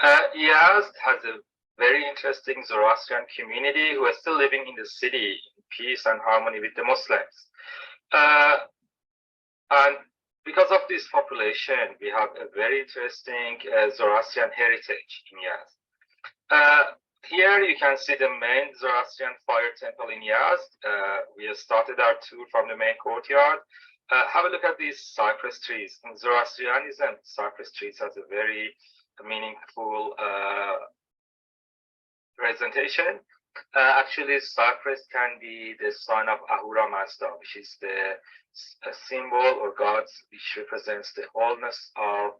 Yazd has a very interesting Zoroastrian community who are still living in the city in peace and harmony with the Muslims. And because of this population, we have a very interesting Zoroastrian heritage in Yazd. Here you can see the main Zoroastrian fire temple in Yazd. We have started our tour from the main courtyard. Have a look at these cypress trees. In Zoroastrianism, cypress trees has a very meaningful presentation. Actually, cypress can be the sign of Ahura Mazda, which is the symbol or gods which represents the wholeness of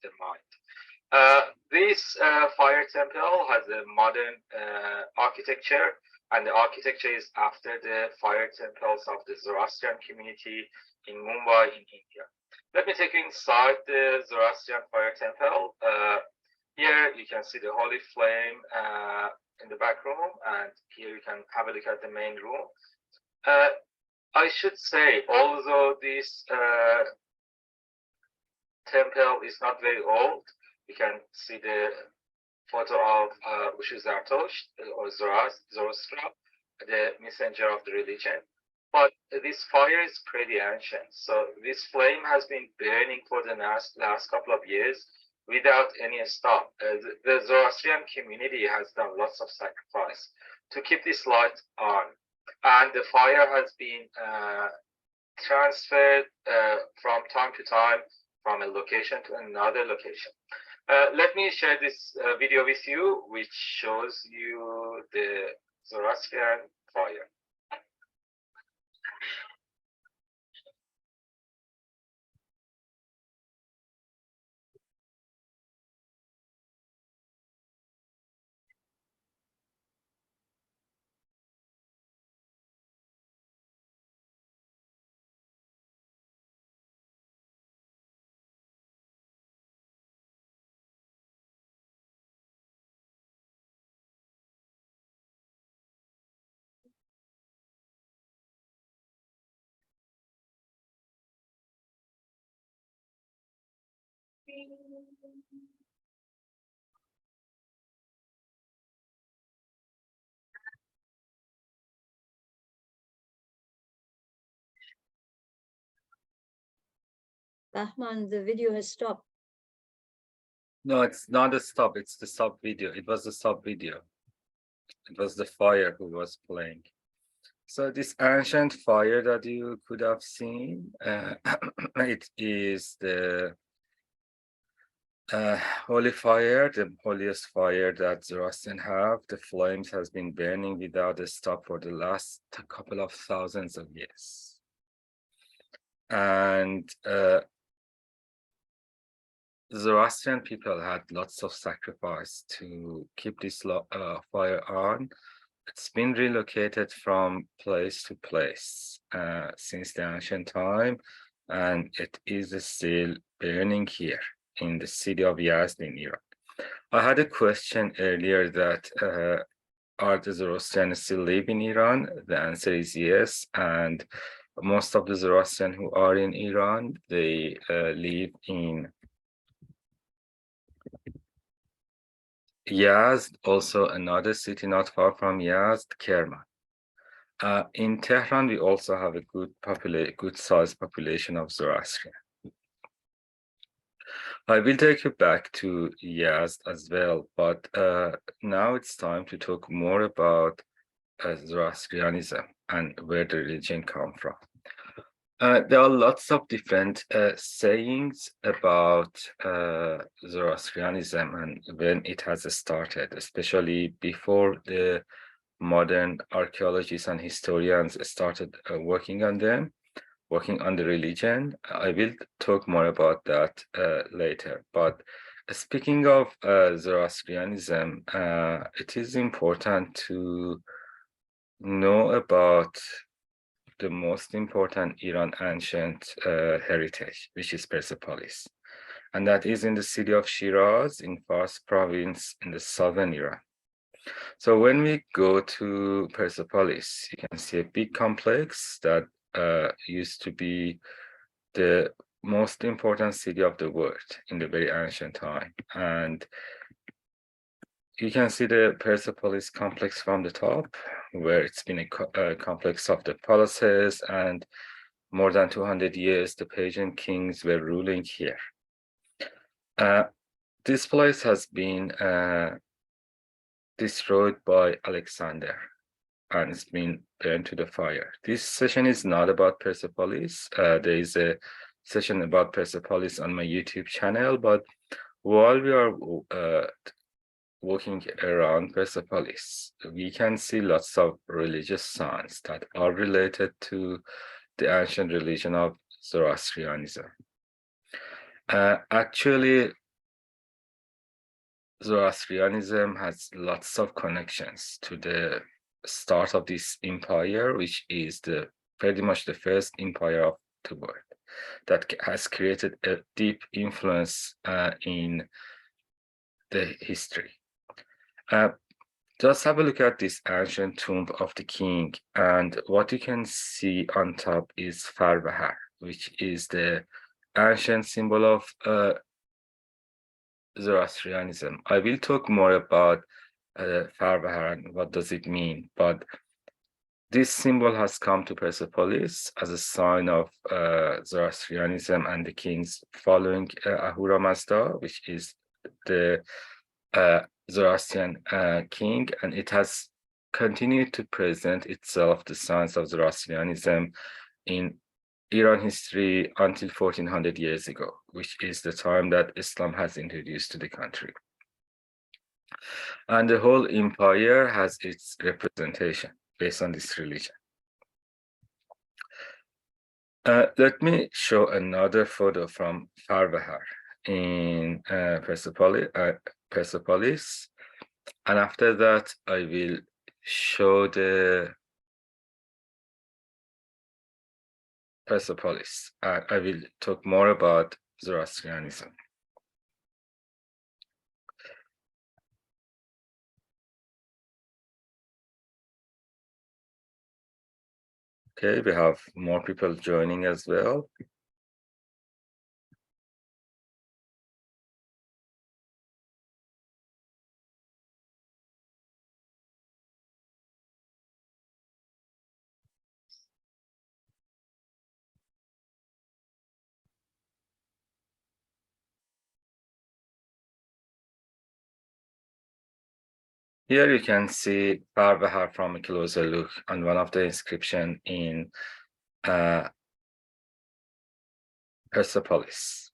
the mind. This fire temple has a modern architecture, and the architecture is after the fire temples of the Zoroastrian community in Mumbai in India. Let me take you inside the Zoroastrian fire temple. Here you can see the holy flame in the back room, and here you can have a look at the main room. I should say, although this temple is not very old, you can see the photo of Zarathustra or Zoroaster, the messenger of the religion. But this fire is pretty ancient. So this flame has been burning for the last couple of years without any stop. The Zoroastrian community has done lots of sacrifice to keep this light on. And the fire has been transferred from time to time from a location to another location. Let me share this video with you, which shows you the Zoroastrian fire. Rahman, the video has stopped. No, it's not a stop. It's the stop video. It was the stop video. It was the fire who was playing. So this ancient fire that you could have seen, it is the holy fire, the holiest fire that Zoroastrian have. The flames has been burning without a stop for the last couple of thousands of years. And Zoroastrian people had lots of sacrifice to keep this fire on. It's been relocated from place to place since the ancient time, and it is still burning here in the city of Yazd in Iran. I had a question earlier that are the Zoroastrians still live in Iran? The answer is yes, and most of the Zoroastrians who are in Iran, they live in Yazd, also another city not far from Yazd, Kerman. In Tehran, we also have a good sized population of Zoroastrian. I will take you back to Yazd as well, but now it's time to talk more about Zoroastrianism and where the religion comes from. There are lots of different sayings about Zoroastrianism and when it has started, especially before the modern archaeologists and historians started working on them, working on the religion. I will talk more about that later. But speaking of Zoroastrianism, it is important to know about the most important Iran ancient heritage, which is Persepolis. And that is in the city of Shiraz in Fars province in the southern Iran. So when we go to Persepolis, you can see a big complex that used to be the most important city of the world in the very ancient time. And you can see the Persepolis complex from the top, where it's been a complex of the palaces, and more than 200 years the Persian kings were ruling here. This place has been destroyed by Alexander, and it's been burned to the fire. This session is not about Persepolis. There is a session about Persepolis on my YouTube channel, but while we are walking around Persepolis, we can see lots of religious signs that are related to the ancient religion of Zoroastrianism. Actually, Zoroastrianism has lots of connections to the start of this empire, which is pretty much the first empire of the world that has created a deep influence in the history. Just have a look at this ancient tomb of the king, and what you can see on top is Farbahar, which is the ancient symbol of Zoroastrianism. I will talk more about Farbahar and what does it mean, but this symbol has come to Persepolis as a sign of Zoroastrianism and the kings following Ahura Mazda, which is the Zoroastrian king, and it has continued to present itself the signs of Zoroastrianism in Iran history until 1400 years ago, which is the time that Islam has introduced to the country. And the whole empire has its representation based on this religion. Let me show another photo from Farbahar in Persepolis, and after that I will show the Persepolis. I will talk more about Zoroastrianism. Okay, we have more people joining as well. Here you can see Farbahar from a closer look on one of the inscription in Persepolis.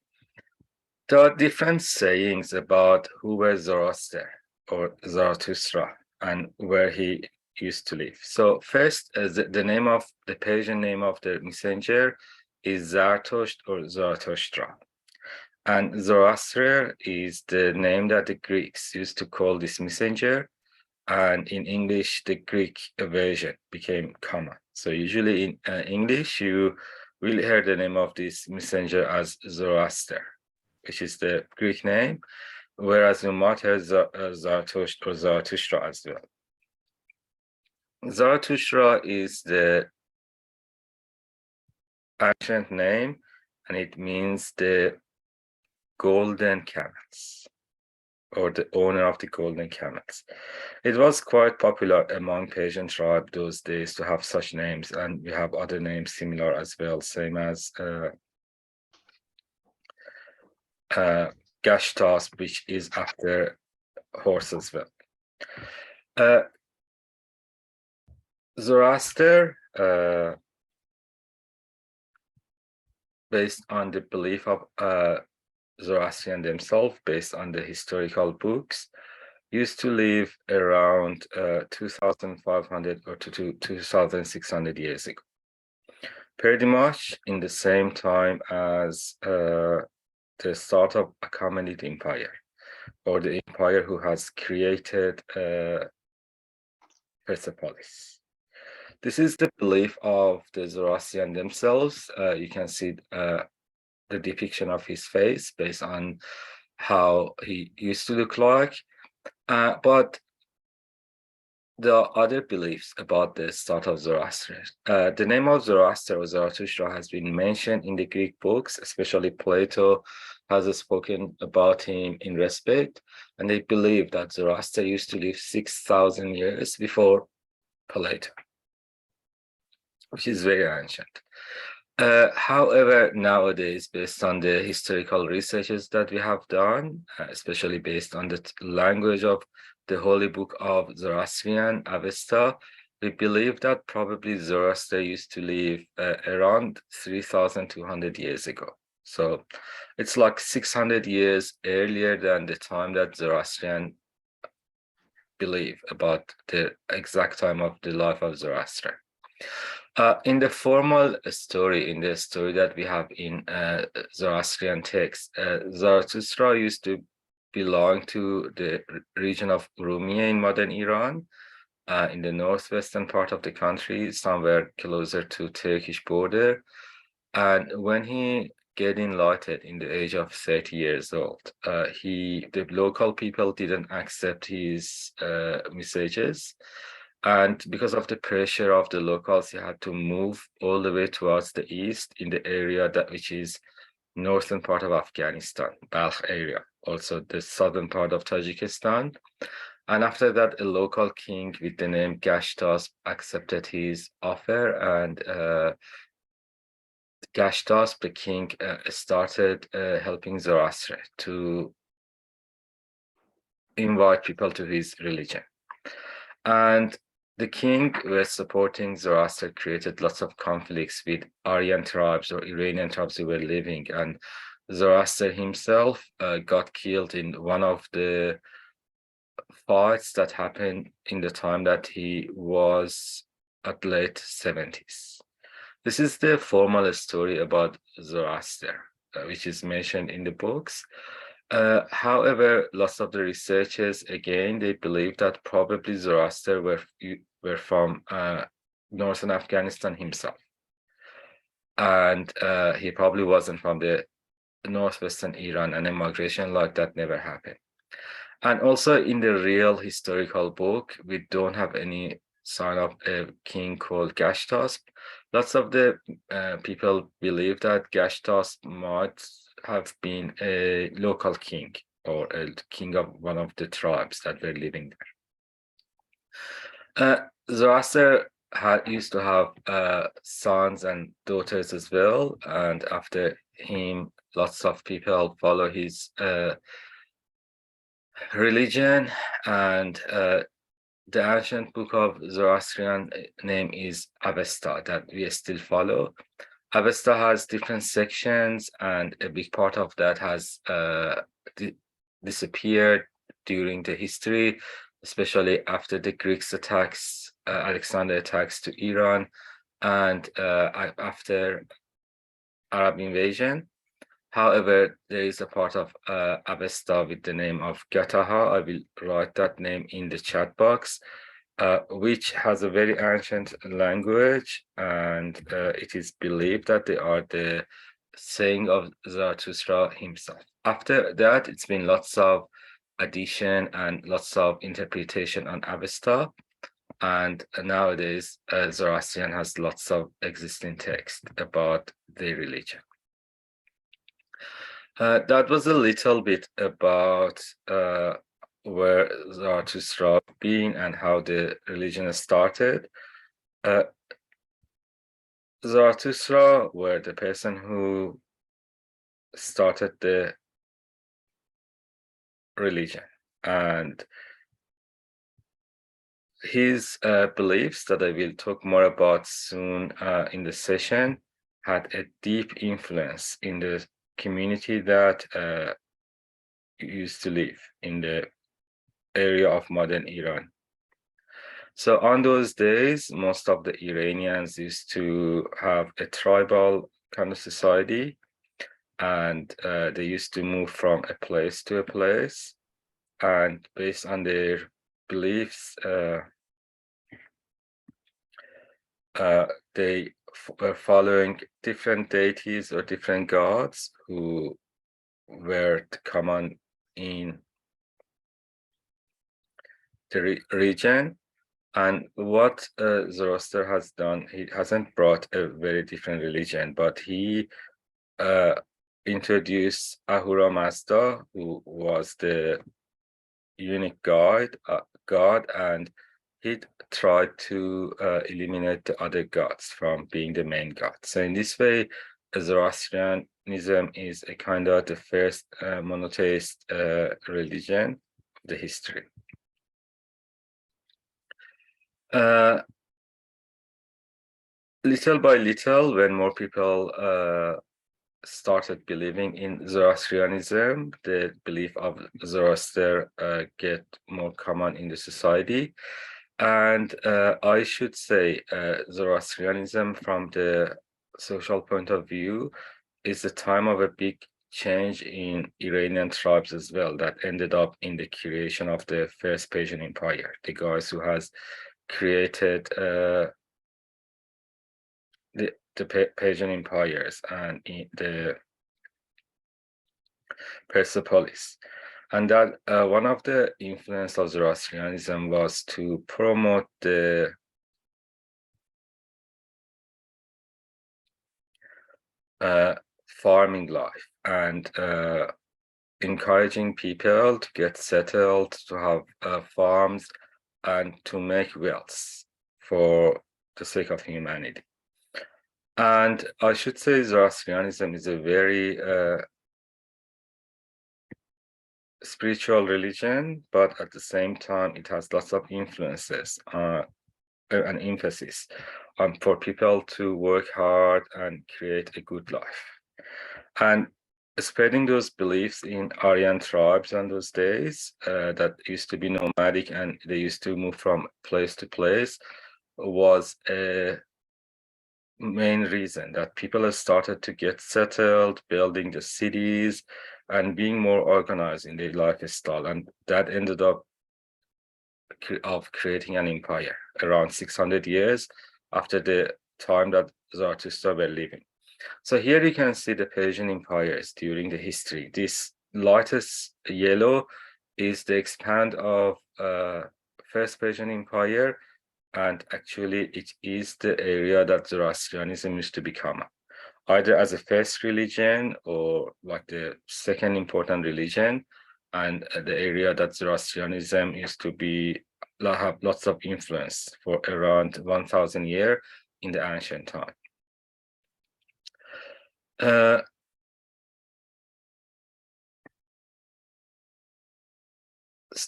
There are different sayings about who were Zoroaster or Zarathustra and where he used to live. So first, the name of the Persian name of the messenger is Zarathustra or Zarathustra. And Zoroaster is the name that the Greeks used to call this messenger. And in English, the Greek version became common. So usually in English, you will hear the name of this messenger as Zoroaster, which is the Greek name, whereas you might hear Zarathustra or Zarathustra as well. Zarathustra is the ancient name, and it means the golden camels, or the owner of the golden camels. It was quite popular among Persian tribes those days to have such names, and we have other names similar as well, same as Gashtas, which is after horse as well. Zoroaster, based on the belief of Zoroastrian themselves, based on the historical books, used to live around 2,500 or to 2,600 years ago, pretty much in the same time as the start of Achaemenid Empire, or the empire who has created Persepolis. This is the belief of the Zoroastrian themselves. You can see the depiction of his face based on how he used to look like. But there are other beliefs about the start of Zoroaster. The name of Zoroaster or Zarathustra has been mentioned in the Greek books, especially Plato has spoken about him in respect, and they believe that Zoroaster used to live 6,000 years before Plato, which is very ancient. However, nowadays, based on the historical researches that we have done, especially based on the language of the Holy Book of Zoroastrian, Avesta, we believe that probably Zoroaster used to live around 3,200 years ago. So it's like 600 years earlier than the time that Zoroastrian believe about the exact time of the life of Zoroaster. In the formal story, in the story that we have in Zoroastrian text, Zarathustra used to belong to the region of Urumia in modern Iran, in the northwestern part of the country, somewhere closer to Turkish border. And when he get enlightened in the age of 30 years old, the local people didn't accept his messages. And because of the pressure of the locals, he had to move all the way towards the east in the area which is northern part of Afghanistan, Balkh area, also the southern part of Tajikistan. And after that, a local king with the name Gashtas accepted his offer, and Gashtas, the king, started helping Zoroaster to invite people to his religion. And the king was supporting Zoroaster, created lots of conflicts with Aryan tribes or Iranian tribes who were living. And Zoroaster himself got killed in one of the fights that happened in the time that he was at late 70s. This is the formal story about Zoroaster, which is mentioned in the books. However, lots of the researchers, again, they believe that probably Zoroaster were from northern Afghanistan himself. And he probably wasn't from the northwestern Iran, and a migration like that never happened. And also in the real historical book, we don't have any sign of a king called Gashtas. Lots of the people believe that Gashtas might have been a local king or a king of one of the tribes that were living there. Zoroaster used to have sons and daughters as well, and after him, lots of people follow his religion. And the ancient book of Zoroastrian name is Avesta, that we still follow. Avesta has different sections, and a big part of that has disappeared during the history, especially after the Greeks attacks, Alexander attacks to Iran, and after Arab invasion. However, there is a part of Avesta with the name of Gataha. I will write that name in the chat box, which has a very ancient language, and it is believed that they are the saying of Zarathustra himself. After that, it's been lots of addition and lots of interpretation on Avesta, and nowadays Zoroastrian has lots of existing text about their religion. That was a little bit about where Zarathustra being and how the religion started. Zarathustra were the person who started the religion, and his beliefs that I will talk more about soon in the session had a deep influence in the community that used to live in the area of modern Iran. So on those days, most of the Iranians used to have a tribal kind of society, and they used to move from a place to a place, and based on their beliefs, they were following different deities or different gods who were common in the region. And what Zoroaster has done, he hasn't brought a very different religion, but he introduced Ahura Mazda, who was the unique god, and he tried to eliminate the other gods from being the main god. So in this way, Zoroastrianism is a kind of the first monotheist religion of the history. Little by little, when more people started believing in Zoroastrianism, the belief of Zoroaster get more common in the society. And I should say Zoroastrianism from the social point of view is the time of a big change in Iranian tribes as well that ended up in the creation of the first Persian Empire. The guys who has created the Persian empires and in the Persepolis. And that one of the influence of Zoroastrianism was to promote the farming life and encouraging people to get settled, to have farms, and to make wealth for the sake of humanity. And I should say Zoroastrianism is a very spiritual religion, but at the same time, it has lots of influences and emphasis for people to work hard and create a good life. And spreading those beliefs in Aryan tribes in those days that used to be nomadic and they used to move from place to place was a main reason that people have started to get settled, building the cities and being more organized in their lifestyle. And that ended up creating an empire around 600 years after the time that Zarathustra were living. So here you can see the Persian empires during the history. This lightest yellow is the expand of First Persian Empire, and actually it is the area that Zoroastrianism used to become, either as a first religion or like the second important religion, and the area that Zoroastrianism used to be have lots of influence for around 1,000 years in the ancient time.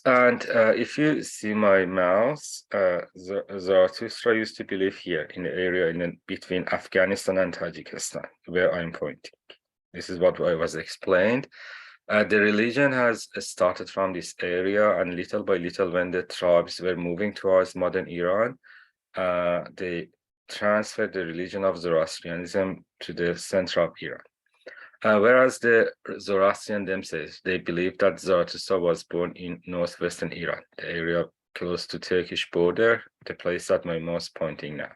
And if you see my mouse, Zarathustra used to believe here in the area between Afghanistan and Tajikistan, where I'm pointing. This is what I was explained. The religion has started from this area, and little by little, when the tribes were moving towards modern Iran, they transferred the religion of Zoroastrianism to the center of Iran. Whereas the Zoroastrian themselves, they believe that Zarathustra was born in northwestern Iran, the area close to Turkish border, the place that my mouse pointing now.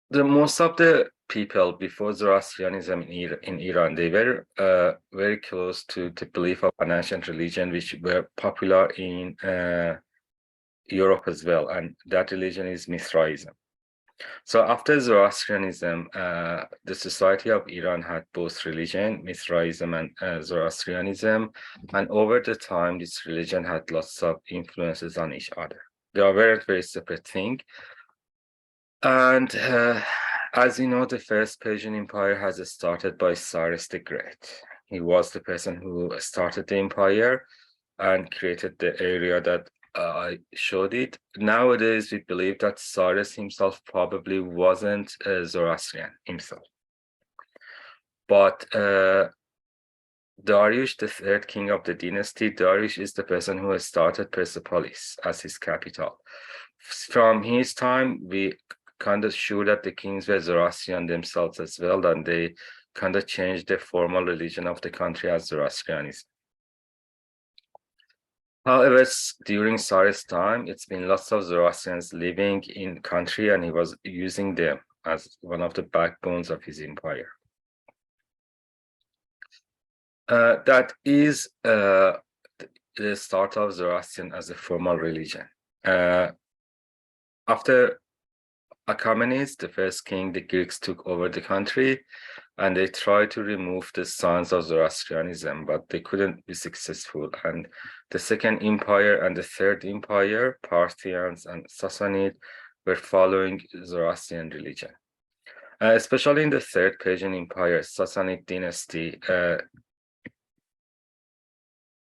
The most of the people before Zoroastrianism in Iran, they were very close to the belief of an ancient religion, which were popular in Europe as well, and that religion is Mithraism. So after Zoroastrianism, the society of Iran had both religion, Mithraism and Zoroastrianism, and over the time, this religion had lots of influences on each other. They are very, very separate things. And as you know, the first Persian Empire has started by Cyrus the Great. He was the person who started the empire and created the area that I showed it. Nowadays, we believe that Cyrus himself probably wasn't a Zoroastrian himself. But Darius, the third king of the dynasty, Darius is the person who started Persepolis as his capital. From his time, we kind of sure that the kings were Zoroastrian themselves as well, and they kind of changed the formal religion of the country as Zoroastrianism. However, during Cyrus' time, it's been lots of Zoroastrians living in country, and he was using them as one of the backbones of his empire. That is the start of Zoroastrian as a formal religion. After Achaemenid, the first king, the Greeks took over the country, and they tried to remove the sons of Zoroastrianism, but they couldn't be successful. And the Second Empire and the Third Empire, Parthians and Sassanid, were following Zoroastrian religion. Especially in the Third Persian Empire, Sassanid dynasty,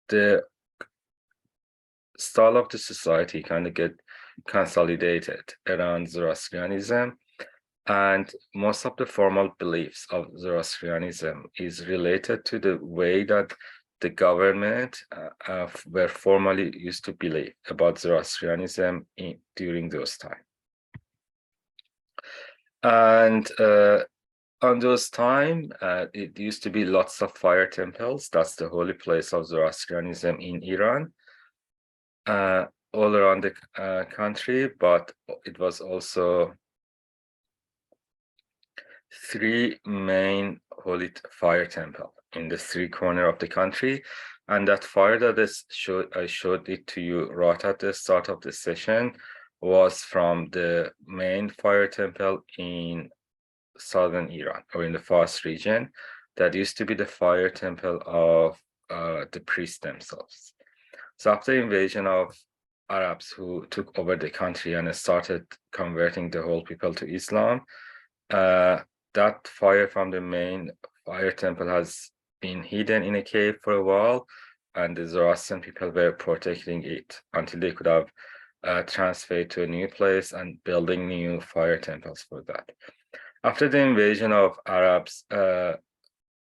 the style of the society kind of get consolidated around Zoroastrianism, and most of the formal beliefs of Zoroastrianism is related to the way that the government were formally used to believe about Zoroastrianism during those times. And on those time, it used to be lots of fire temples. That's the holy place of Zoroastrianism in Iran, all around the country, but it was also 3 main holy fire temple in the 3 corners of the country. And that fire that I showed it to you right at the start of the session was from the main fire temple in southern Iran, or in the Fars region. That used to be the fire temple of the priests themselves. So after the invasion of Arabs who took over the country and started converting the whole people to Islam, that fire from the main fire temple has been hidden in a cave for a while, and the Zoroastrian people were protecting it until they could have transferred to a new place and building new fire temples for that. After the invasion of Arabs,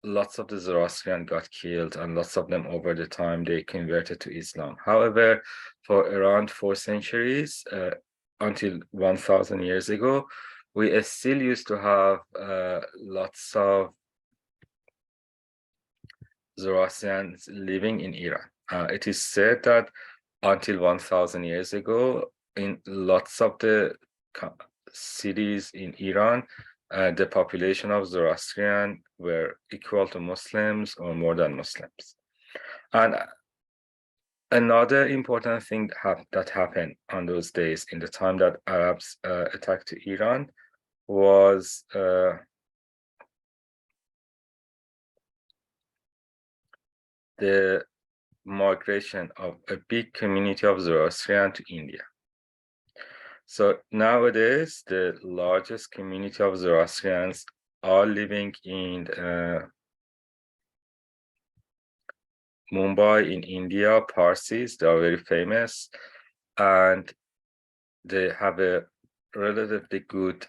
lots of the Zoroastrian got killed, and lots of them over the time they converted to Islam. However, for around 4 centuries, until 1,000 years ago, we still used to have lots of Zoroastrians living in Iran. It is said that until 1,000 years ago, in lots of the cities in Iran, the population of Zoroastrian were equal to Muslims or more than Muslims. And another important thing that happened on those days, in the time that Arabs attacked to Iran, was the migration of a big community of Zoroastrian to India. So nowadays, the largest community of Zoroastrians are living in Mumbai in India. Parsis, they are very famous, and they have a relatively good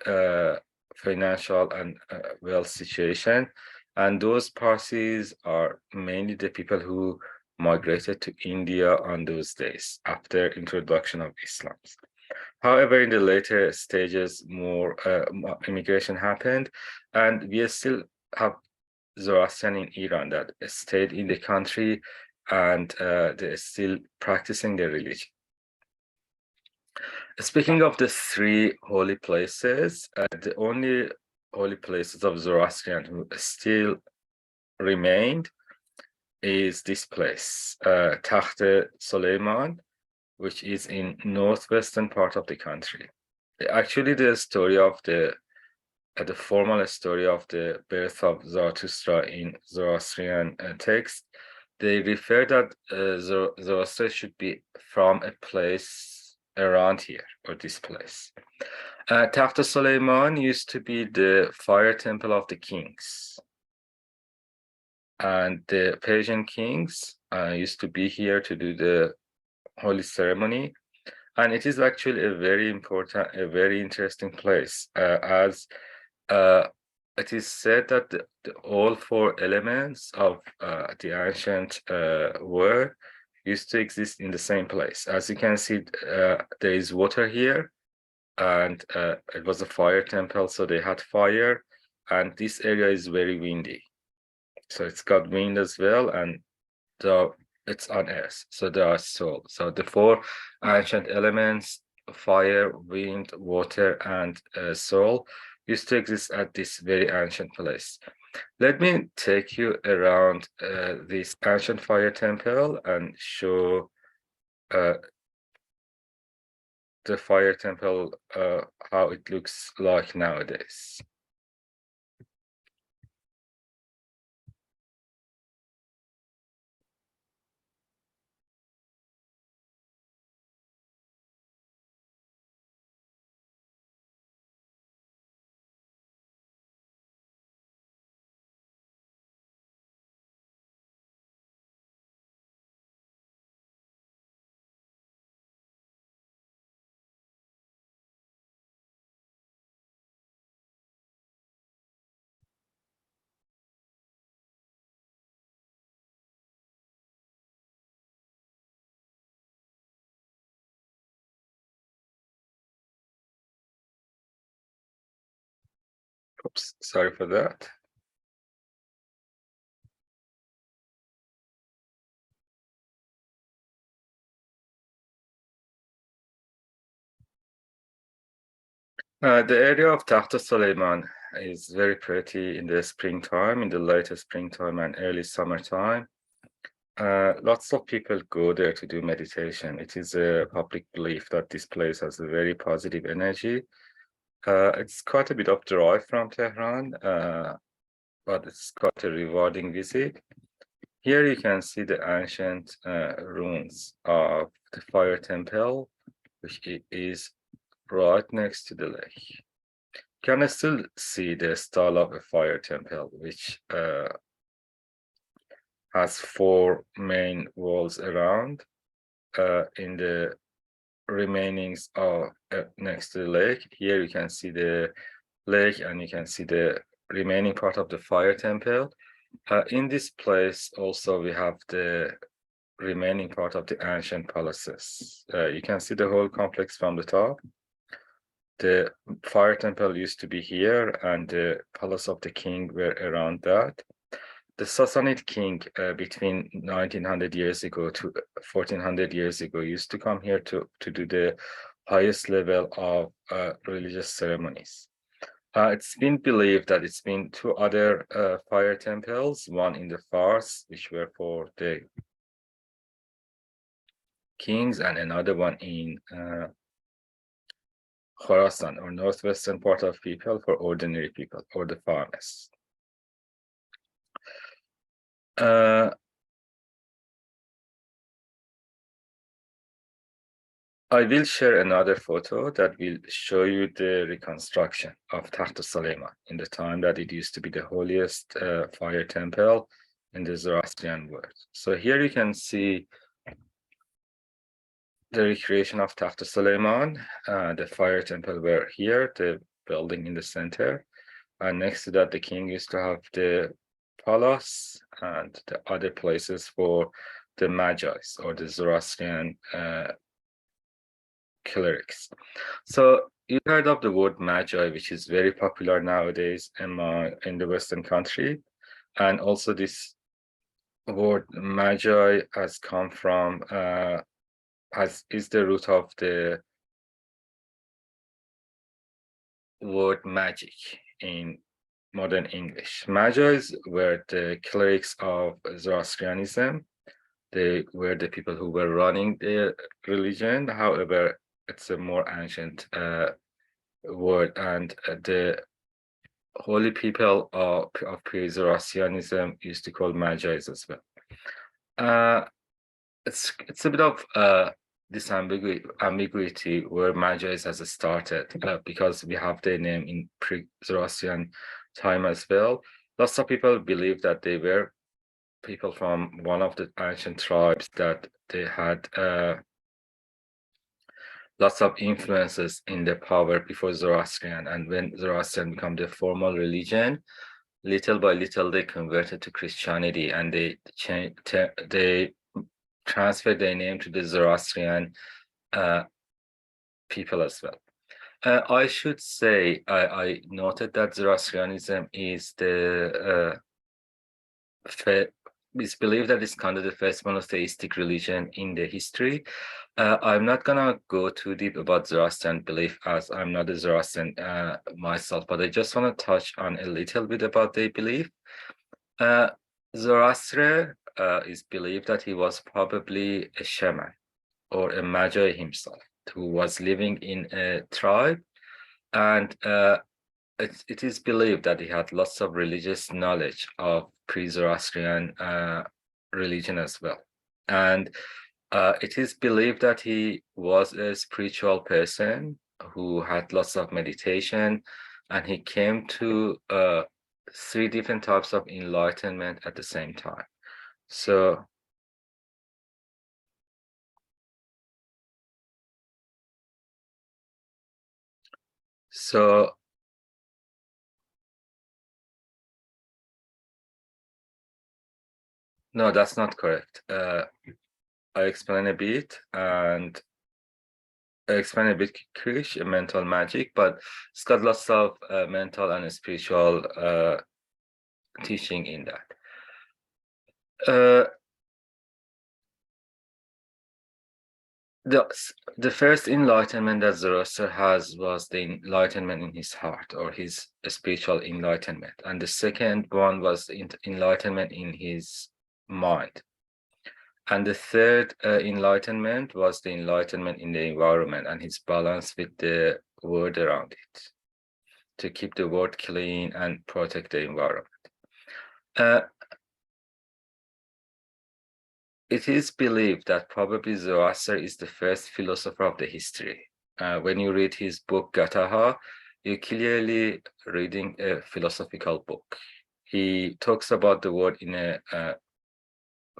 financial and wealth situation. And those Parsis are mainly the people who migrated to India on those days after introduction of Islam. However, in the later stages, more immigration happened, and we still have Zoroastrian in Iran that stayed in the country, and they're still practicing their religion. Speaking of the 3 holy places, the only holy places of Zoroastrian who still remained is this place, Takht Suleiman, which is in northwestern part of the country. Actually, the story of the formal story of the birth of Zarathustra in Zoroastrian text, they refer that Zoroaster should be from a place around here, or this place. Takht Suleiman used to be the fire temple of the kings. And the Persian kings used to be here to do the holy ceremony. And it is actually a very important, a very interesting place, as it is said that all 4 elements of the ancient world used to exist in the same place. As you can see, there is water here, and it was a fire temple, so they had fire, and this area is very windy. So it's got wind as well, and it's on earth, so there are soul. So the 4 ancient elements, fire, wind, water, and soul, used to exist at this very ancient place. Let me take you around this ancient fire temple and show the the fire temple, how it looks like nowadays. Oops, sorry for that. The area of Tahta Suleiman is very pretty in the springtime, in the later springtime and early summertime. Lots of people go there to do meditation. It is a public belief that this place has a very positive energy. It's quite a bit of drive from Tehran, but it's quite a rewarding visit. Here you can see the ancient ruins of the fire temple, which is right next to the lake. You can still see the style of a fire temple, which has 4 main walls around. In the remainings of next to the lake, here you can see the lake and you can see the remaining part of the fire temple. In this place also we have the remaining part of the ancient palaces. You can see the whole complex from the top. The fire temple used to be here and the palace of the king were around that. The Sassanid king between 1900 years ago to 1400 years ago used to come here to do the highest level of religious ceremonies. It's been believed that it's been 2 other fire temples, one in the Fars, which were for the kings, and another one in Khorasan, or northwestern part of people, for ordinary people or the farmers. I will share another photo that will show you the reconstruction of Tahta Suleiman in the time that it used to be the holiest fire temple in the Zoroastrian world. So here you can see the recreation of Tahta Suleiman. The fire temple were here, the building in the center, and next to that the king used to have the palace and the other places for the Magi's or the Zoroastrian clerics. So you heard of the word Magi, which is very popular nowadays in the Western country, and also this word Magi has come from is the root of the word magic in modern English. Magi's were the clerics of Zoroastrianism. They were the people who were running the religion. However, it's a more ancient word, and the holy people of pre-Zoroastrianism used to call Magi's as well. It's a bit of this ambiguity where Magi's has started, because we have their name in pre-Zoroastrian time as well. Lots of people believe that they were people from one of the ancient tribes, that they had lots of influences in the power before Zoroastrian, and when Zoroastrian became the formal religion, little by little they converted to Christianity, and they transferred their name to the Zoroastrian people as well. I should say I noted that Zoroastrianism is it's believed that it's kind of the first monotheistic religion in the history. I'm not gonna go too deep about Zoroastrian belief, as I'm not a Zoroastrian myself, but I just want to touch on a little bit about their belief. Zoroaster is believed that he was probably a shaman or a magi himself. who was living in a tribe, and it is believed that he had lots of religious knowledge of pre-Zoroastrian religion as well. And it is believed that he was a spiritual person who had lots of meditation, and he came to 3 different types of enlightenment at the same time. So no, that's not correct. I explain a bit, and I explain a bit Krish, mental magic, but it's got lots of mental and spiritual teaching in that. The first enlightenment that Zoroaster has was the enlightenment in his heart, or his spiritual enlightenment. And the second one was the enlightenment in his mind. And the third enlightenment was the enlightenment in the environment and his balance with the world around it, to keep the world clean and protect the environment. It is believed that probably Zoroaster is the first philosopher of the history. When you read his book Gataha, you're clearly reading a philosophical book. He talks about the world in a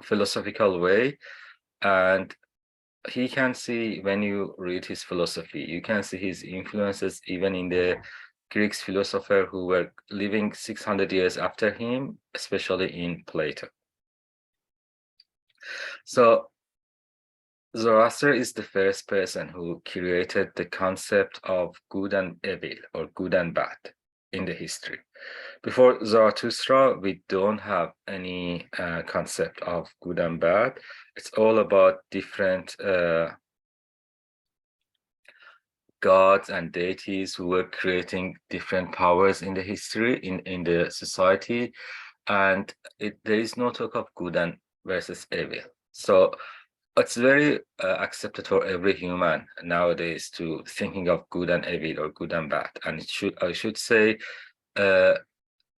philosophical way, and he can see, when you read his philosophy, you can see his influences even in the Greek philosophers who were living 600 years after him, especially in Plato. So Zoroaster is the first person who created the concept of good and evil, or good and bad, in the history. Before Zarathustra, we don't have any concept of good and bad. It's all about different gods and deities who were creating different powers in the history, in the society, and there is no talk of good and versus evil. So it's very accepted for every human nowadays to thinking of good and evil, or good and bad. And I should say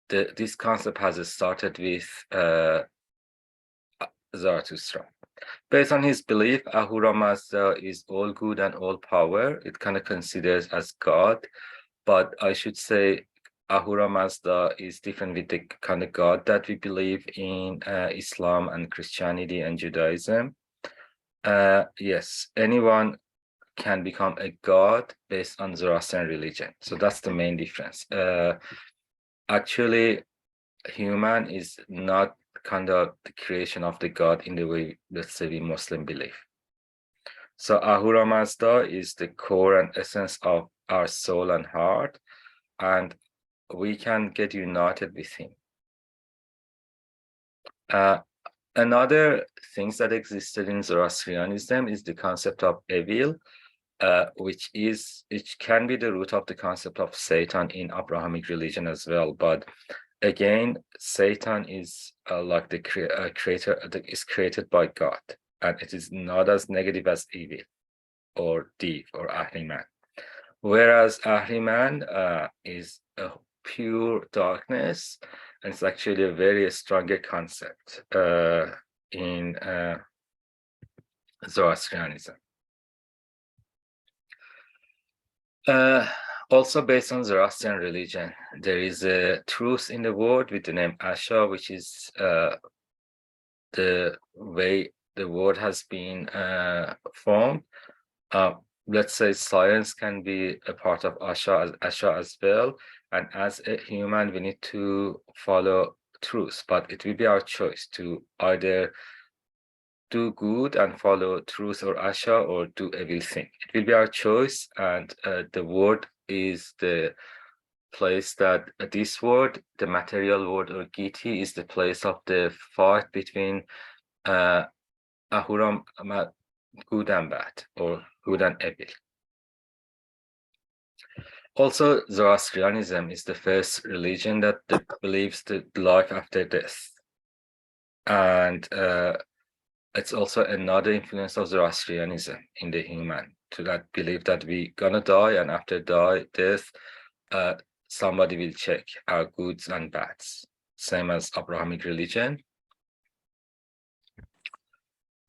this concept has started with Zarathustra. Based on his belief, Ahura Mazda is all good and all power. It kind of considers as God, but I should say Ahura Mazda is different with the kind of God that we believe in Islam and Christianity and Judaism. Yes, anyone can become a god based on Zoroastrian religion. So that's the main difference. Actually, human is not kind of the creation of the god in the way, let's say, we Muslim believe. So Ahura Mazda is the core and essence of our soul and heart, and we can get united with him. Another things that existed in Zoroastrianism is the concept of evil, which can be the root of the concept of Satan in Abrahamic religion as well. But again, Satan is like the creator, is created by God, and it is not as negative as evil or thief or Ahriman. Whereas Ahriman is a pure darkness, and it's actually a very stronger concept in Zoroastrianism. Also based on Zoroastrian religion, there is a truth in the word with the name Asha, which is the way the word has been formed. Let's say science can be a part of Asha as well. And as a human, we need to follow truth, but it will be our choice to either do good and follow truth or Asha, or do evil thing. It will be our choice, and the word is the place that this word, the material word or Giti, is the place of the fight between Ahura, good and bad, or good and evil. Also, Zoroastrianism is the first religion that believes the life after death. And it's also another influence of Zoroastrianism in the human. to that belief that we gonna die, and after death, somebody will check our goods and bads, same as Abrahamic religion.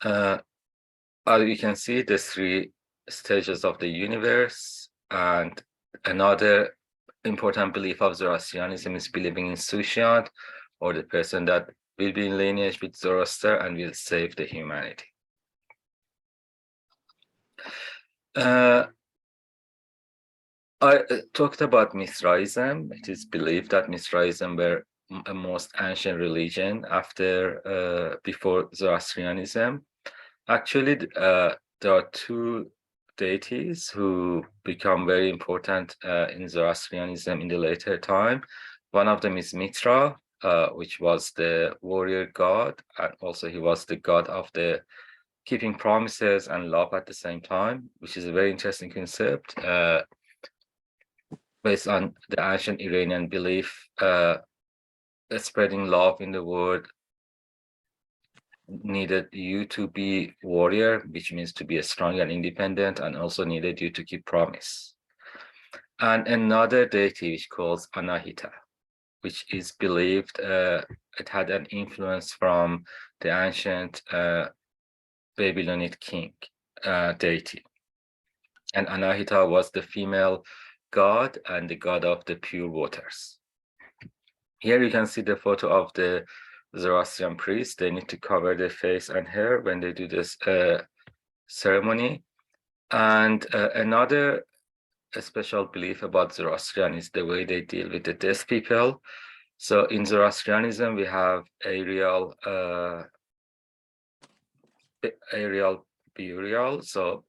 You can see the three stages of the universe, and another important belief of Zoroastrianism is believing in Sushiant, or the person that will be in lineage with Zoroaster and will save the humanity. I talked about Mithraism. It is believed that Mithraism were a most ancient religion before Zoroastrianism. Actually, there are two deities who become very important in Zoroastrianism in the later time. One of them is Mithra, which was the warrior god, and also he was the god of the keeping promises and love at the same time, which is a very interesting concept. Based on the ancient Iranian belief, spreading love in the world needed you to be warrior, which means to be strong and independent, and also needed you to keep promise. And another deity which calls Anahita, which is believed it had an influence from the ancient Babylonian king deity. And Anahita was the female god and the god of the pure waters. Here you can see the photo of the Zoroastrian priests. They need to cover their face and hair when they do this ceremony. And another special belief about Zoroastrian is the way they deal with the dead people. So in Zoroastrianism, we have aerial burial. So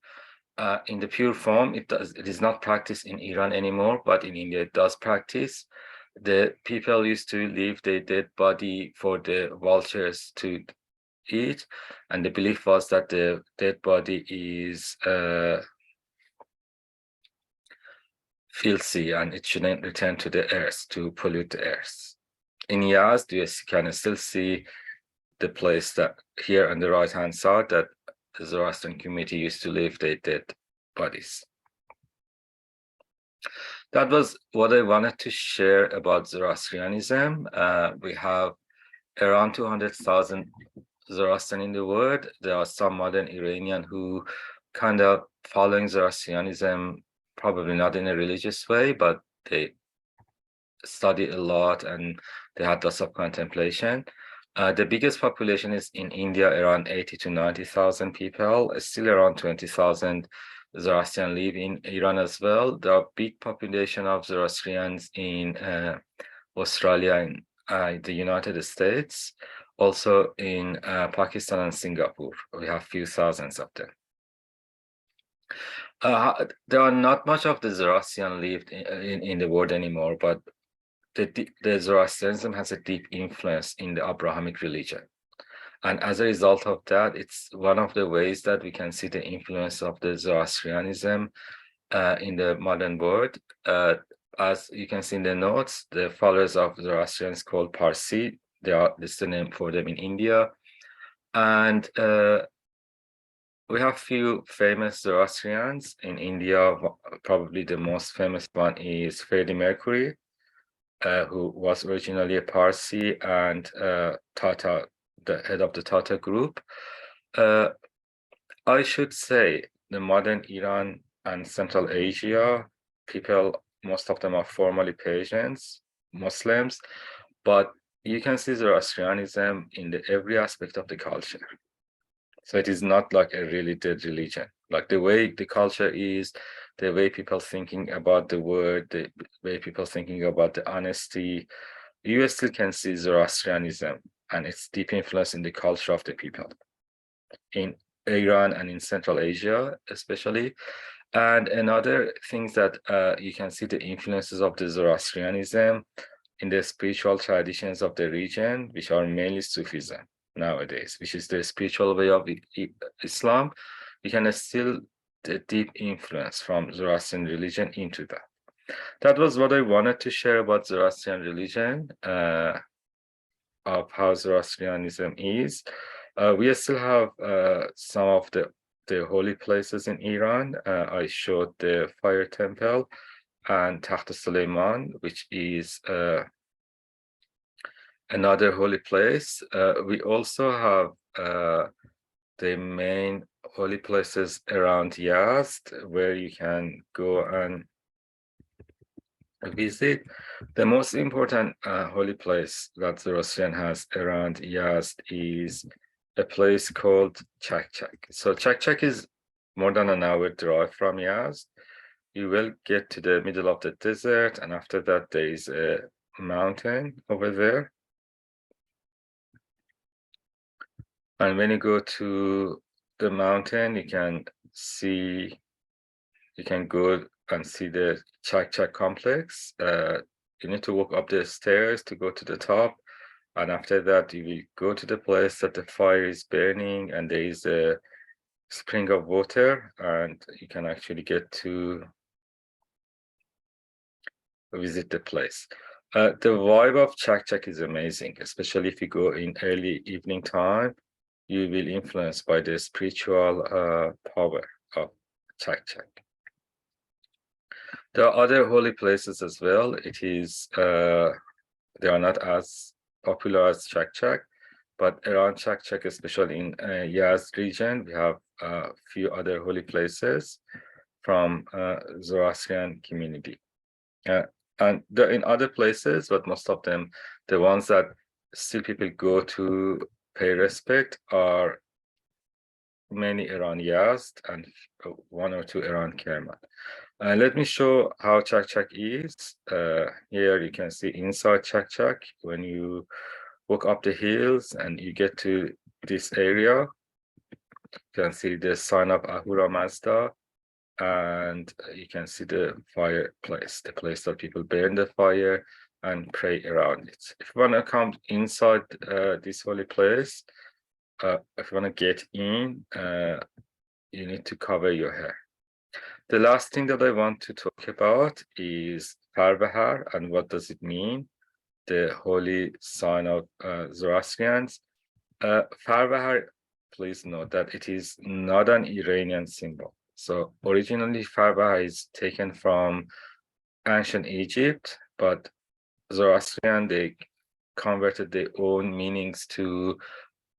in the pure form, it is not practiced in Iran anymore, but in India it does practice. The people used to leave their dead body for the vultures to eat, and the belief was that the dead body is filthy and it shouldn't return to the earth to pollute the earth. In Yazd, you can still see the place that here on the right hand side that the Zoroastrian community used to leave their dead bodies. That was what I wanted to share about Zoroastrianism. We have around 200,000 Zoroastrian in the world. There are some modern Iranian who kind of following Zoroastrianism, probably not in a religious way, but they study a lot and they had lots of contemplation. The biggest population is in India, around 80 to 90,000 people. Still around 20,000 Zoroastrian live in Iran as well. There are big population of Zoroastrians in Australia and the United States, also in Pakistan and Singapore. We have few thousands of them. There are not much of the Zoroastrian lived in the world anymore, but the Zoroastrianism has a deep influence in the Abrahamic religion. And as a result of that, it's one of the ways that we can see the influence of the Zoroastrianism in the modern world. As you can see in the notes, the followers of Zoroastrian is called Parsi. This is the name for them in India. And we have few famous Zoroastrians in India. Probably the most famous one is Freddie Mercury, who was originally a Parsi and Tata, the head of the Tata group. I should say the modern Iran and Central Asia people, most of them are formally Persians, Muslims, but you can see Zoroastrianism in every aspect of the culture. So it is not like a really dead religion. Like the way the culture is, the way people thinking about the word, the way people thinking about the honesty, you still can see Zoroastrianism and its deep influence in the culture of the people in Iran and in Central Asia, especially. And another thing that you can see the influences of the Zoroastrianism in the spiritual traditions of the region, which are mainly Sufism nowadays, which is the spiritual way of Islam. You can still the deep influence from Zoroastrian religion into that. That was what I wanted to share about Zoroastrian religion, of how Zoroastrianism is. We still have some of the the holy places in Iran. I showed the Fire Temple and Takht Suleiman, which is another holy place. We also have the main holy places around Yazd, where you can go and visit. The most important holy place that Zoroastrian has around Yazd is a place called Chakchak. So Chakchak is more than an hour drive from Yazd. You will get to the middle of the desert, and after that there is a mountain over there. And when you go to the mountain, you can go and see the Chakchak complex. You need to walk up the stairs to go to the top. And after that, you will go to the place that the fire is burning and there is a spring of water, and you can actually get to visit the place. The vibe of Chakchak is amazing, especially if you go in early evening time. You will influenced by the spiritual power of Chakchak. There are other holy places as well. They are not as popular as Chakchak, but around Chakchak, especially in Yazd region, we have a few other holy places from Zoroastrian community. And they're in other places, but most of them, the ones that still people go to pay respect, are many around Yazd and one or two around Kerman. Let me show how Chakchak is. Here you can see inside Chakchak. When you walk up the hills and you get to this area, you can see the sign of Ahura Mazda, and you can see the fireplace, the place that people burn the fire and pray around it. If you want to come inside this holy place, if you want to get in, you need to cover your hair. The last thing that I want to talk about is Farbahar and what does it mean, the holy sign of Zoroastrians. Farbahar, please note that it is not an Iranian symbol. So originally Farbahar is taken from ancient Egypt, but Zoroastrian, they converted their own meanings to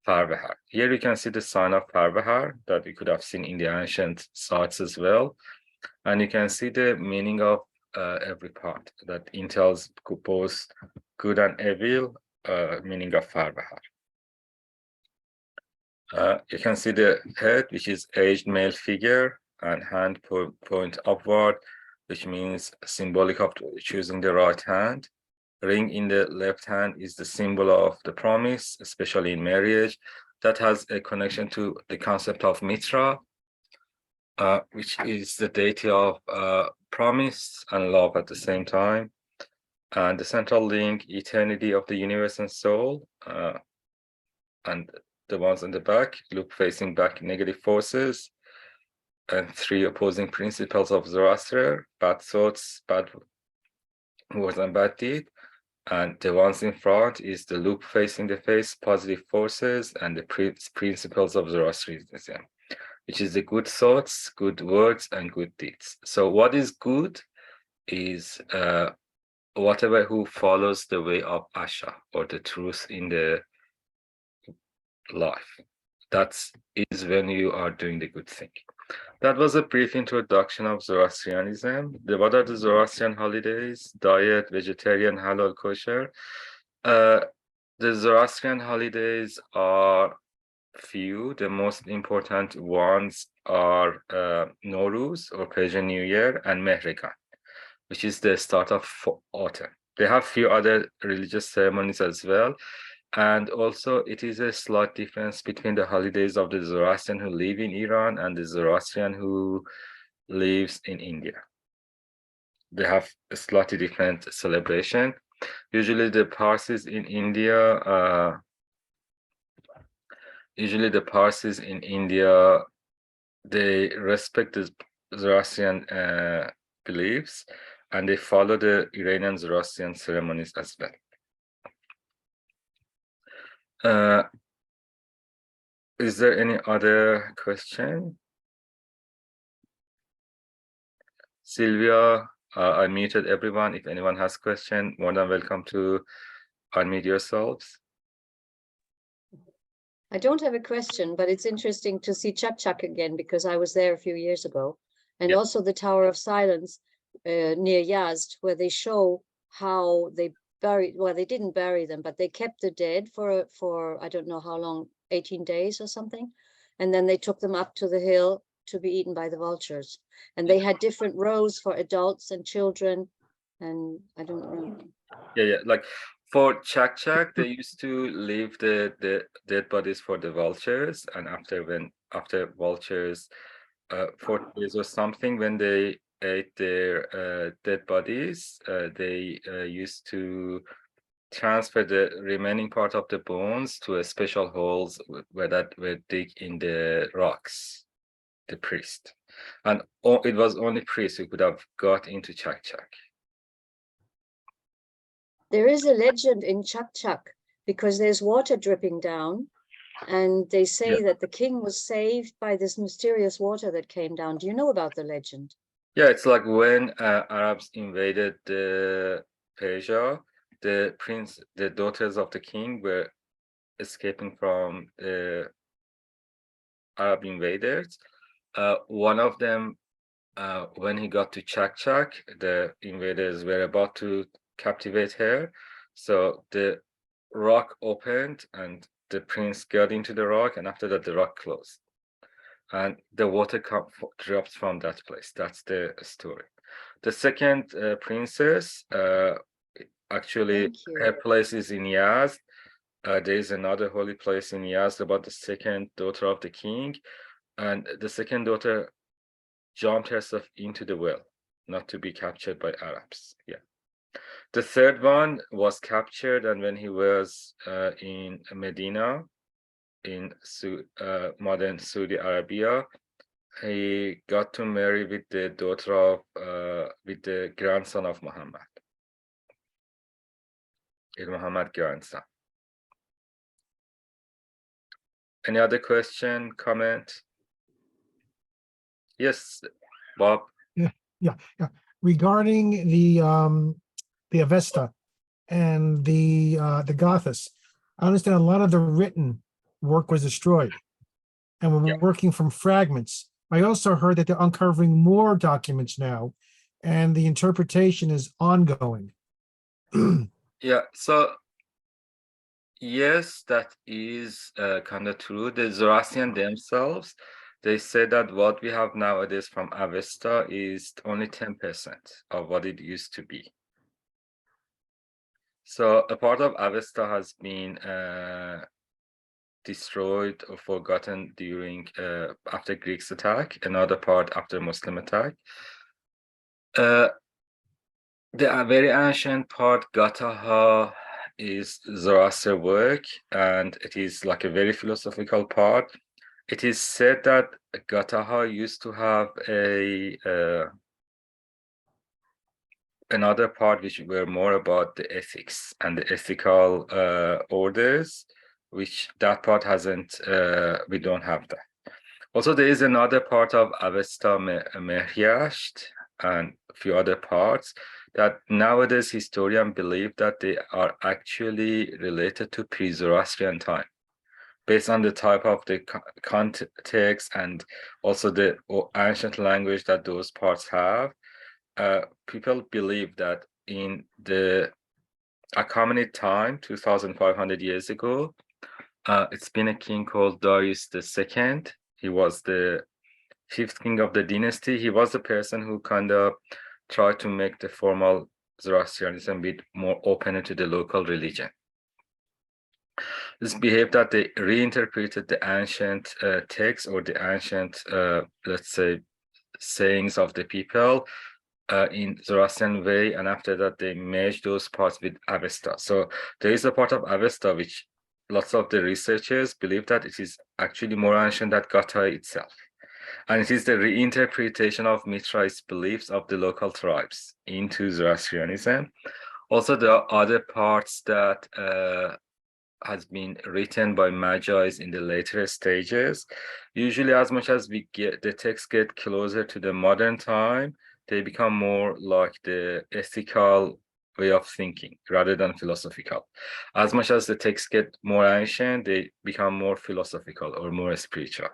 Farbahar. Here you can see the sign of Farbahar that we could have seen in the ancient sites as well. And you can see the meaning of every part that entails both good and evil, meaning of Farbahar. You can see the head, which is aged male figure, and hand point upward, which means symbolic of choosing the right hand. Ring in the left hand is the symbol of the promise, especially in marriage. That has a connection to the concept of Mitra, which is the deity of promise and love at the same time. And the central link, eternity of the universe and soul. And the ones on the back, look facing back, negative forces, and three opposing principles of Zoroaster, bad thoughts, bad words, and bad deed. And the ones in front is the loop facing the face, positive forces, and the principles of Zoroastrianism, which is the good thoughts, good words, and good deeds. So what is good is whatever who follows the way of Asha, or the truth in the life. That is when you are doing the good thing. That was a brief introduction of Zoroastrianism. What are the Zoroastrian holidays? Diet, vegetarian, halal, kosher. The Zoroastrian holidays are few. The most important ones are Nowruz, or Persian New Year, and Mehregan, which is the start of autumn. They have few other religious ceremonies as well. And also, it is a slight difference between the holidays of the Zoroastrian who live in Iran and the Zoroastrian who lives in India. They have a slightly different celebration. Usually the Parsis in India, they respect the Zoroastrian beliefs, and they follow the Iranian Zoroastrian ceremonies as well. Is there any other question? Sylvia, I muted everyone. If anyone has question, more than welcome to unmute yourselves. I don't have a question, but it's interesting to see Chak Chak again because I was there a few years ago. And Yeah. also the Tower of Silence near Yazd, where they show how they buried, well, they didn't bury them, but they kept the dead for I don't know how long, 18 days or something. And then they took them up to the hill to be eaten by the vultures. And they had different rows for adults and children. And I don't know. Yeah, like for Chak Chak, they used to leave the dead bodies for the vultures, and after vultures 4 days or something, when they ate their dead bodies, they used to transfer the remaining part of the bones to a special holes where that were dig in the rocks, the priest, and it was only priest who could have got into Chak Chak. There is a legend in Chak Chak because there's water dripping down, and they say that the king was saved by this mysterious water that came down. Do you know about the legend? Yeah, it's like when Arabs invaded Persia, the daughters of the king were escaping from the Arab invaders. One of them, when he got to Chak Chak, the invaders were about to captivate her. So the rock opened and the prince got into the rock, and after that the rock closed. And the water drops from that place. That's the story. The second princess, actually, her place is in Yazd. There is another holy place in Yazd about the second daughter of the king. And the second daughter jumped herself into the well, not to be captured by Arabs. Yeah. The third one was captured, and when he was in Medina, in modern Saudi Arabia, he got to marry with the daughter of with the grandson of Muhammad. Muhammad grandson. Any other question, comment? Yes, Bob. Yeah. Regarding the Avesta and the Gothas, I understand a lot of the written work was destroyed, and we're working from fragments. I also heard that they're uncovering more documents now, and the interpretation is ongoing. Yeah, so yes, that is kind of true. The Zoroastrian themselves, they say that what we have nowadays from Avesta is only 10% of what it used to be. So a part of Avesta has been destroyed or forgotten during after Greeks attack, another part after Muslim attack. The very ancient part, Gataha, is Zoroaster work, and it is like a very philosophical part. It is said that Gataha used to have another part which were more about the ethics and the ethical orders, which that part hasn't, we don't have that. Also, there is another part of Avesta Mehriyasht and a few other parts that nowadays historians believe that they are actually related to pre-Zoroastrian time, based on the type of the context and also the ancient language that those parts have. People believe that in the Achaemenid time, 2,500 years ago, it's been a king called Darius II. He was the 5th king of the dynasty. He was the person who kind of tried to make the formal Zoroastrianism be more open to the local religion. This behaved that they reinterpreted the ancient texts or the ancient, let's say, sayings of the people in Zoroastrian way, and after that they merged those parts with Avesta. So there is a part of Avesta which lots of the researchers believe that it is actually more ancient than Gata itself. And it is the reinterpretation of Mithraist beliefs of the local tribes into Zoroastrianism. Also, there are other parts that has been written by Magi's in the later stages. Usually, as much as we get the text get closer to the modern time, they become more like the ethical way of thinking rather than philosophical. As much as the texts get more ancient, they become more philosophical or more spiritual.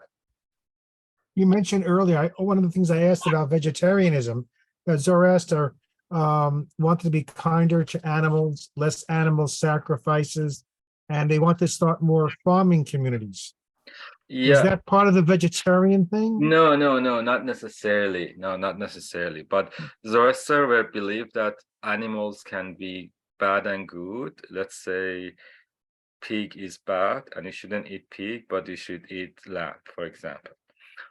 You mentioned earlier, one of the things I asked about vegetarianism, that Zoroaster wanted to be kinder to animals, less animal sacrifices, and they want to start more farming communities. Yeah. Is that part of the vegetarian thing? No, not necessarily. No, not necessarily. But Zoroaster were believed that animals can be bad and good. Let's say pig is bad and you shouldn't eat pig, but you should eat lamb, for example.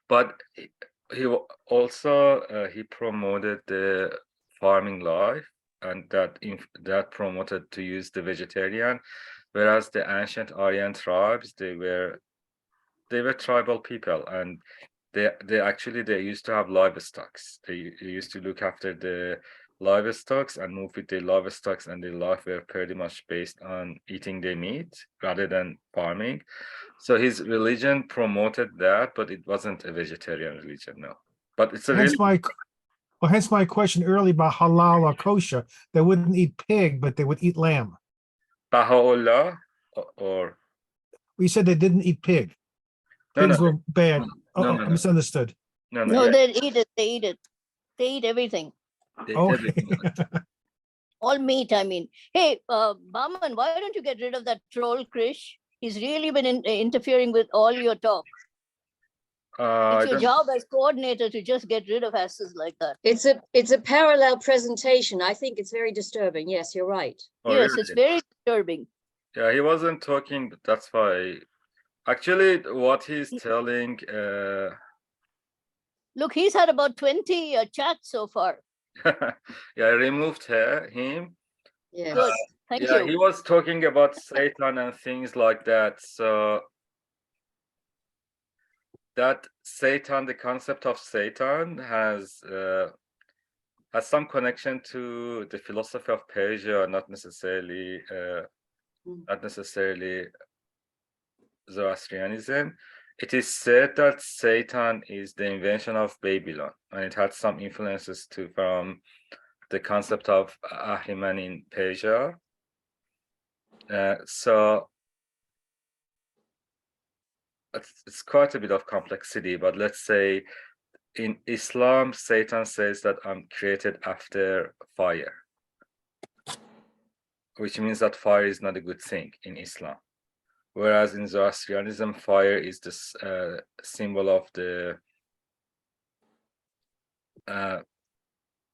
But he also he promoted the farming life, and that promoted to use the vegetarian, whereas the ancient Aryan tribes, they were tribal people, and they used to have livestock. They used to look after the livestock and move with the livestock, and their life were pretty much based on eating the meat rather than farming. So his religion promoted that, but it wasn't a vegetarian religion, no. But it's a Hence really hence my question earlier about halal or kosher. They wouldn't eat pig, but they would eat lamb. Baha'u'llah or We said they didn't eat pig. no, Pigs no, were bad. no, I misunderstood. no, No, yeah, they eat it. They eat it. They eat everything. they Okay. everything. All meat, I mean. Hey, Baman, why don't you get rid of that troll, Krish? He's really been interfering with all your talk. I It's your don't- job as coordinator to just get rid of asses like that. It's a parallel presentation. I think it's very disturbing. Yes, you're right. oh, Yes, really? it's very disturbing. Yeah, he wasn't talking. That's why. Actually, what he's telling, Look, he's had about 20 chats so far. yeah, I removed him. Yes. Good. Thank Yeah, you. he was talking about Satan and things like that. So that Satan, the concept of Satan has some connection to the philosophy of Persia, not necessarily Zoroastrianism. It is said that Satan is the invention of Babylon, and it had some influences too from the concept of Ahriman in Persia. So it's quite a bit of complexity, but let's say in Islam, Satan says that I'm created after fire, which means that fire is not a good thing in Islam. Whereas in Zoroastrianism, fire is the symbol of the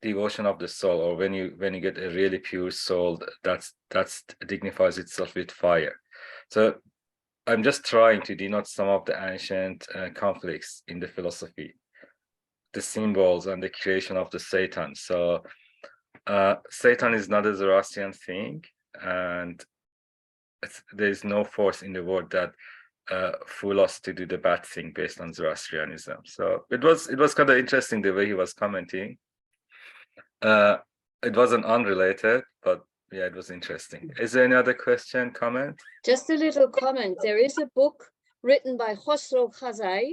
devotion of the soul, or when you get a really pure soul, that's dignifies itself with fire. So I'm just trying to denote some of the ancient conflicts in the philosophy, the symbols and the creation of the Satan. So Satan is not a Zoroastrian thing, and there's no force in the world that fool us to do the bad thing based on Zoroastrianism. So it was kind of interesting the way he was commenting. It wasn't unrelated, but yeah, it was interesting. Is there any other question, comment? Just a little comment. There is a book written by Khosrow Khazai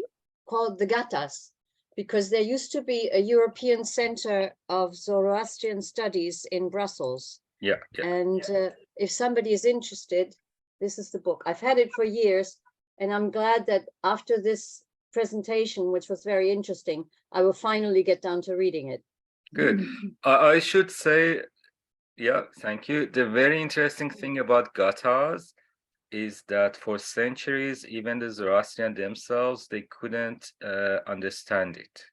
called The Gathas, because there used to be a European Center of Zoroastrian Studies in Brussels. Yeah. And if somebody is interested, this is the book. I've had it for years, and I'm glad that after this presentation, which was very interesting, I will finally get down to reading it. Good. I should say, yeah, thank you. The very interesting thing about Gathas is that for centuries, even the Zoroastrian themselves, they couldn't understand it,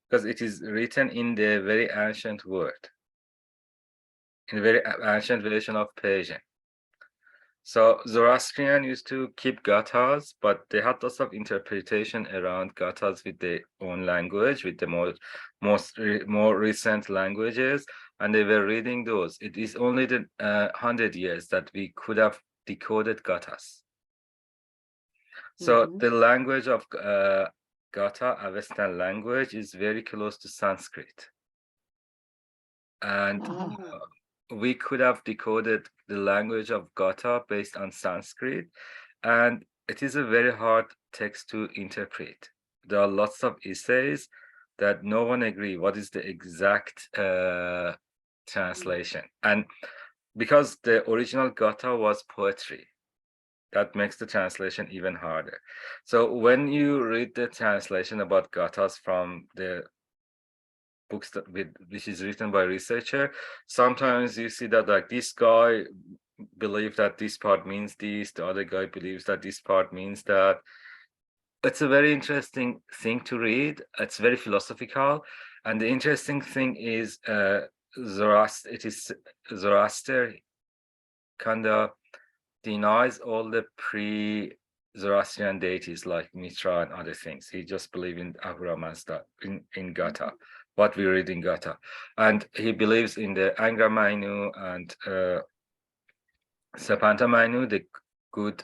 because it is written in the very ancient word, in the very ancient version of Persian. So Zoroastrian used to keep Gathas, but they had lots of interpretation around Gathas with their own language, with the more recent languages, and they were reading those. It is only the 100 years that we could have decoded Gathas. So the language of Gatha, Avestan language, is very close to Sanskrit. And we could have decoded the language of Gatha based on Sanskrit, and it is a very hard text to interpret. There are lots of essays, that no one agree what is the exact translation. And because the original Gatha was poetry, that makes the translation even harder. So when you read the translation about Gathas from the books which is written by researcher, sometimes you see that like this guy believes that this part means this, the other guy believes that this part means that. It's a very interesting thing to read. It's very philosophical, and the interesting thing is Zoroaster kind of denies all the pre-Zoroastrian deities like Mitra and other things. He just believes in Ahura Mazda, in Gatha, what we read in Gatha. And he believes in the Angra Mainyu and Sapanta Mainyu, the good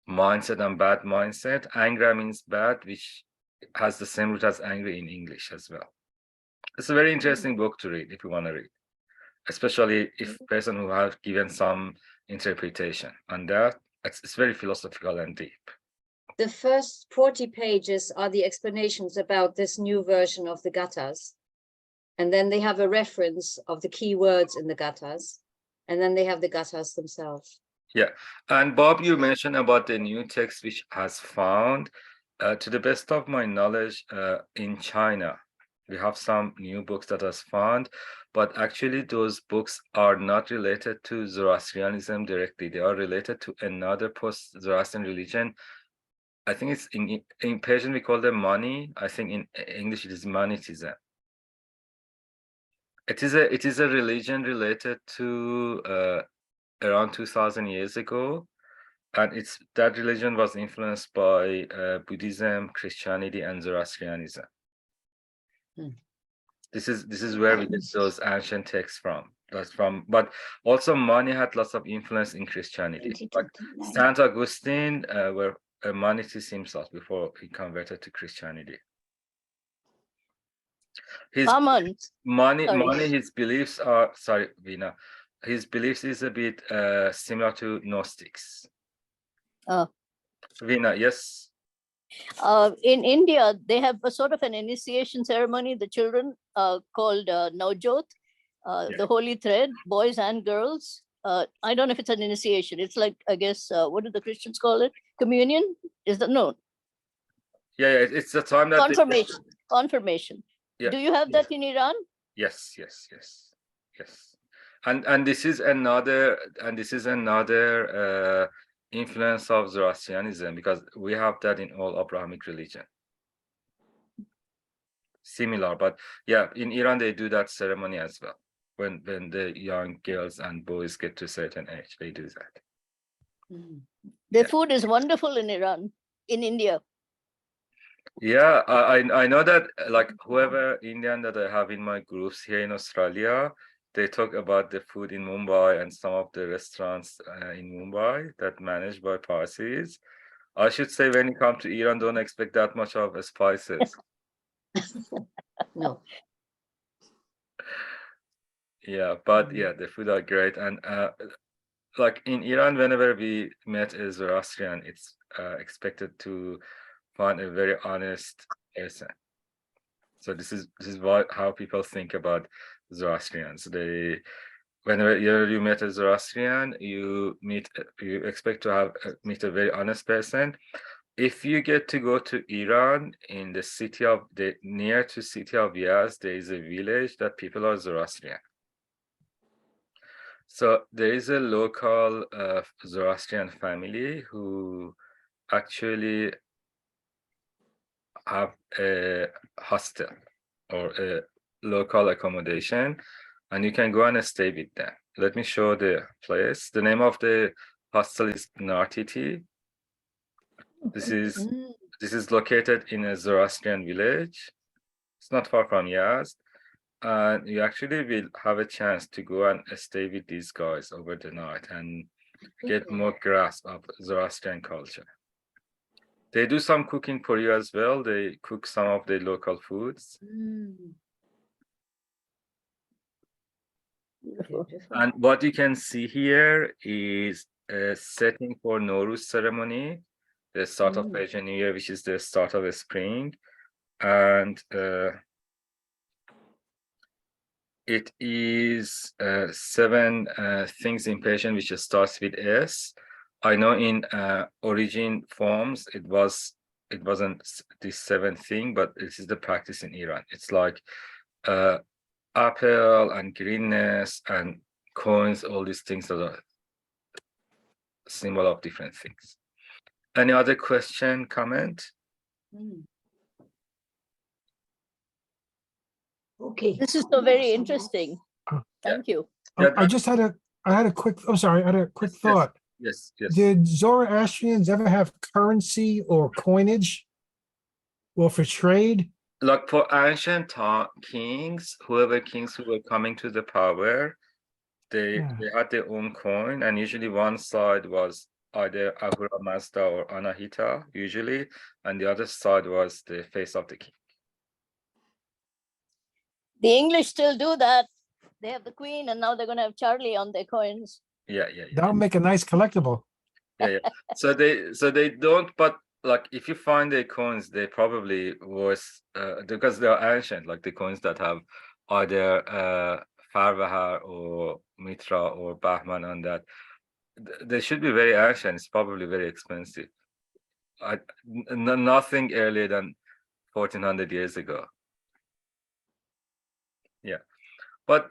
mindset and bad mindset. Angra means bad, which has the same root as angry in English as well. It's a very interesting book to read if you want to read, especially if person who have given some interpretation on that. It's very philosophical and deep. The first 40 pages are the explanations about this new version of the Gathas. And then they have a reference of the key words in the Gathas. And then they have the Gathas themselves. Yeah, and Bob, you mentioned about the new text which has found. To the best of my knowledge, in China, we have some new books that has found, but actually those books are not related to Zoroastrianism directly. They are related to another post-Zoroastrian religion. I think it's in Persian we call them Mani. I think in English it is Manitism. It is a religion related to around 2000 years ago, and that religion was influenced by Buddhism, Christianity, and Zoroastrianism. This is where we get those ancient texts from. But also Mani had lots of influence in Christianity. But Saint Augustine were a Manitist himself before he converted to Christianity. His beliefs are, sorry, Veena, his beliefs is a bit similar to Gnostics. Veena, yes? In India, they have a sort of an initiation ceremony, the children called Naujot, the holy thread, boys and girls. I don't know if it's an initiation. It's like, I guess, what do the Christians call it? Communion? Is that no? Yeah, it's the time that confirmation. Yeah. Do you have that in Iran? Yes. And this is another influence of Zoroastrianism, because we have that in all Abrahamic religion. Similar, but yeah, in Iran they do that ceremony as well. When the young girls and boys get to a certain age, they do that. The food is wonderful in Iran, in India. Yeah, I know that, like, whoever Indian that I have in my groups here in Australia, they talk about the food in Mumbai and some of the restaurants in Mumbai that managed by Parsis. I should say, when you come to Iran, don't expect that much of spices. No. Yeah, but yeah, the food are great. And like in Iran, whenever we met a Zoroastrian, it's expected to find a very honest person. So this is how people think about Zoroastrians. Whenever you meet a Zoroastrian, you expect to meet a very honest person. If you get to go to Iran, in the near to city of Yazd, there is a village that people are Zoroastrian. So there is a local Zoroastrian family who actually have a hostel or a local accommodation, and you can go and stay with them. Let me show the place. The name of the hostel is Nartiti. This is located in a Zoroastrian village. It's not far from Yazd, and you actually will have a chance to go and stay with these guys over the night and get more grasp of Zoroastrian culture. They do some cooking for you as well. They cook some of the local foods. And what you can see here is a setting for Nowruz ceremony, the start of Persian New Year, which is the start of the spring. and it is 7 things in Persian, which starts with S. I know in origin forms it wasn't this 7th thing, but this is the practice in Iran. It's like apple and greenness and coins, all these things that are symbol of different things. Any other question, comment? Okay. This is so very interesting. Thank you. I just had a quick, I'm sorry, I had a quick Yes, thought. Yes. Did Zoroastrians ever have currency or coinage? Well, for trade? Like for ancient kings, whoever kings who were coming to the power, they had their own coin, and usually one side was either Ahura Mazda or Anahita, usually, and the other side was the face of the king. The English still do that. They have the Queen, and now they're going to have Charlie on their coins. Yeah. That would make a nice collectible. Yeah. So they don't, but like if you find their coins, they probably was because they are ancient, like the coins that have either Farvahar or Mitra or Bahman on that. They should be very ancient. It's probably very expensive. Nothing earlier than 1400 years ago. Yeah, but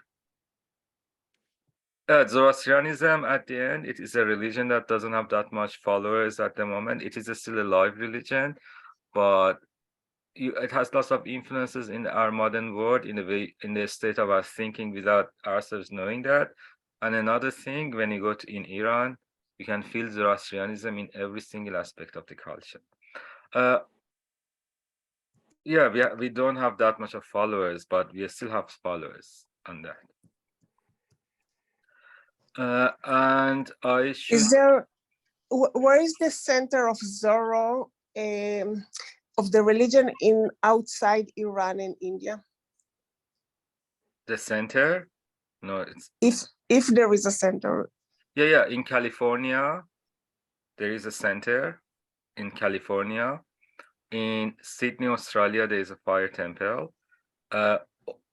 Zoroastrianism at the end, it is a religion that doesn't have that much followers at the moment. It is still a live religion, but it has lots of influences in our modern world, in the state of our thinking without ourselves knowing that. And another thing, when you go to in Iran, you can feel Zoroastrianism in every single aspect of the culture. Yeah, we don't have that much of followers, but we still have followers on that. And I should. Is there, where is the center of Zoro, of the religion in outside Iran and India? The center? No, it's. If there is a center. Yeah. In California, there is a center in California. In Sydney, Australia, there is a fire temple.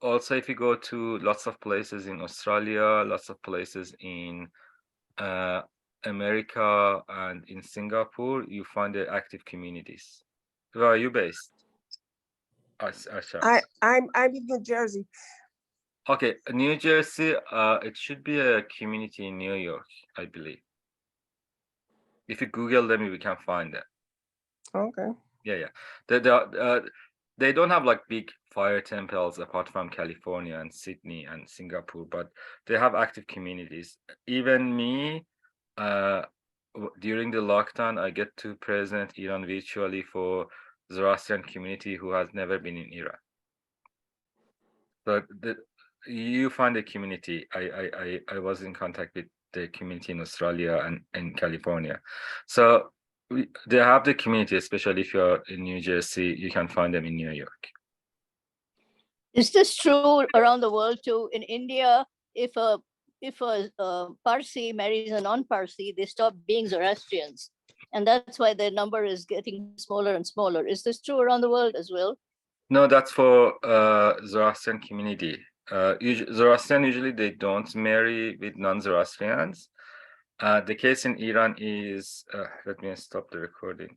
Also, if you go to lots of places in Australia, lots of places in America and in Singapore, you find the active communities. Where are you based? I'm in New Jersey. Okay, New Jersey, it should be a community in New York, I believe. If you Google them, you can find them. Okay. Yeah. They don't have like big fire temples apart from California and Sydney and Singapore, but they have active communities. Even me, during the lockdown, I get to present Iran virtually for Zoroastrian community who has never been in Iran. So you find a community. I was in contact with the community in Australia and in California. So they have the community, especially if you're in New Jersey, you can find them in New York. Is this true around the world too? In India, if a Parsi marries a non-Parsi, they stop being Zoroastrians. And that's why their number is getting smaller and smaller. Is this true around the world as well? No, that's for Zoroastrian community. Zoroastrian, usually they don't marry with non-Zoroastrians. The case in Iran is, let me stop the recording.